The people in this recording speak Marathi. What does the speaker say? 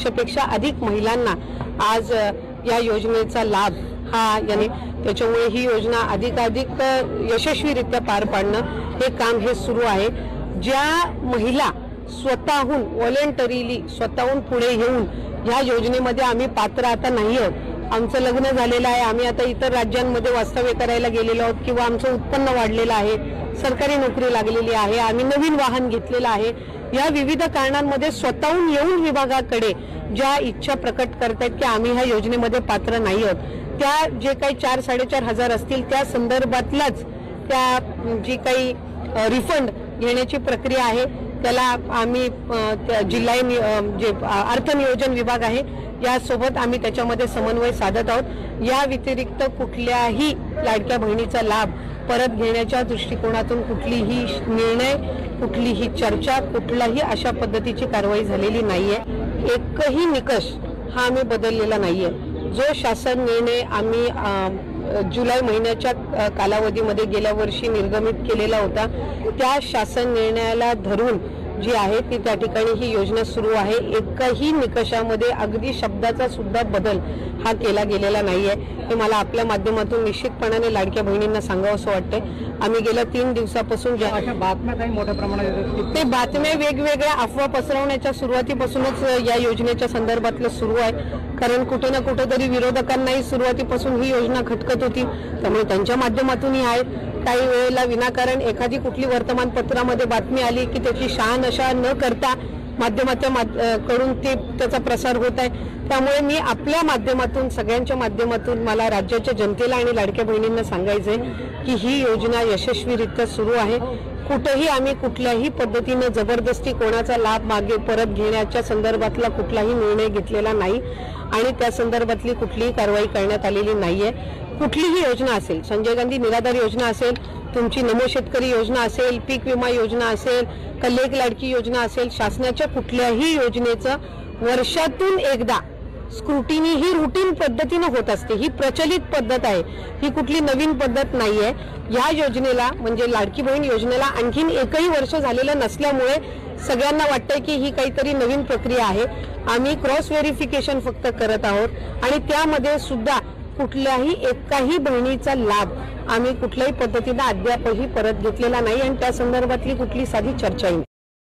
लक्षपेक्षा अधिक महिलांना आज या योजनेचा लाभ हा याने त्याच्यामुळे ही योजना अधिकाधिक यशस्वीरित्या पार पाडणं हे काम हे सुरू आहे। ज्या महिला स्वतःहून व्हॉलंटरीली स्वतःहून पुढे येऊन या योजनेमध्ये आम्ही पात्र आता नाही आहोत, आमचं लग्न झालेलं आहे, आम्ही आता इतर राज्यांमध्ये वास्तव्य करायला गेलेलो आहोत किंवा आमचं उत्पन्न वाढलेलं आहे, सरकारी नोकरी लागलेली आहे, आम्ही नवीन वाहन घेतलेलं आहे, या विविध कारणांमध्ये स्वतःहून येऊन विभागाकडे ज्या इच्छा प्रकट करतात की आम्ही ह्या योजनेमध्ये पात्र नाही आहोत, त्या जे काही 4-4.5 हजार असतील त्या संदर्भातलाच त्या जी काही रिफंड घेण्याची प्रक्रिया आहे त्याला आम्ही जिल्हा जे अर्थ नियोजन विभाग आहे यासोबत आम्ही त्याच्यामध्ये समन्वय साधत आहोत। या व्यतिरिक्त कुठल्याही लाडक्या बहिणीचा लाभ परत घेण्याच्या दृष्टिकोनातून कुठलीही निर्णय, कुठलीही चर्चा, कुठलाही अशा पद्धतीची कारवाई झालेली नाहीये। एकही निकष हा आम्ही बदललेला नाहीये। जो शासन निर्णय आम्ही जुलै महिन्याच्या कालावधीमध्ये गेल्या वर्षी निर्गमित केलेला होता त्या शासन निर्णयाला धरून जी आहे ती त्या ठिकाणी ही योजना सुरू आहे। एकही निकषामध्ये अगदी शब्दाचा सुद्धा बदल हा केला गेलेला नाहीये। हे मला आपल्या माध्यमातून निश्चितपणाने लाडक्या बहिणींना सांगावंसं वाटतंय। आम्ही गेल्या 3 दिवसापासून ज्या अशा बातम्या काही मोठ्या प्रमाणात ते बातम्या वेगवेगळ्या अफवा पसरवण्याच्या सुरुवातीपासूनच या योजनेच्या संदर्भातलं सुरू आहे। कारण कुठे ना कुठेतरी विरोधकांनाही सुरुवातीपासून ही योजना खटकत होती, त्यामुळे त्यांच्या माध्यमातूनही आहेत। काही वेळेला विनाकारण एखादी कुठली वर्तमानपत्रामध्ये बातमी आली की त्याची शहानिशा न करता माध्यमाकडून त्याचा प्रसार होत आहे। त्यामुळे मी आपल्या माध्यमातून सगळ्यांच्या माध्यमातून मला राज्याच्या जनतेला आणि लाडक्या बहिणींना सांगायचंय की ही योजना यशस्वीरित्या सुरू आहे। कुठेही आम्ही कुठल्याही पद्धतीने जबरदस्ती कोणाचा लाभ मागे परत घेण्याच्या संदर्भातला कुठलाही निर्णय घेतलेला नाही आणि त्या संदर्भातली कुठलीही कारवाई करण्यात आलेली नाहीये। कुठलीही योजना असेल, संजय गांधी निराधार योजना असेल, तुमची नमो शेतकरी योजना असेल, पीक विमा योजना असेल, कल्लेक लाडकी योजना असेल, शासनाच्या कुठल्याही योजनेचं वर्षातून एकदा स्क्रुटिनी ही रुटीन पद्धतीने होत असते। ही प्रचलित पद्धत आहे, ही कुठली नवीन पद्धत नाहीये। या योजनेला म्हणजे लाडकी बहीण योजनेला आणखीन एकही वर्ष झालेलं नसल्यामुळे सगळ्यांना वाटतंय की ही काहीतरी नवीन प्रक्रिया आहे। आम्ही क्रॉस व्हेरिफिकेशन फक्त करत आहोत आणि त्यामध्ये सुद्धा कुठल्याही एकाही बहिणीचा लाभ आम्ही कुठल्याही पद्धतीने अद्यापही परत घेतलेला नाही आणि त्या संदर्भातली कुठली साधी चर्चाही नाही।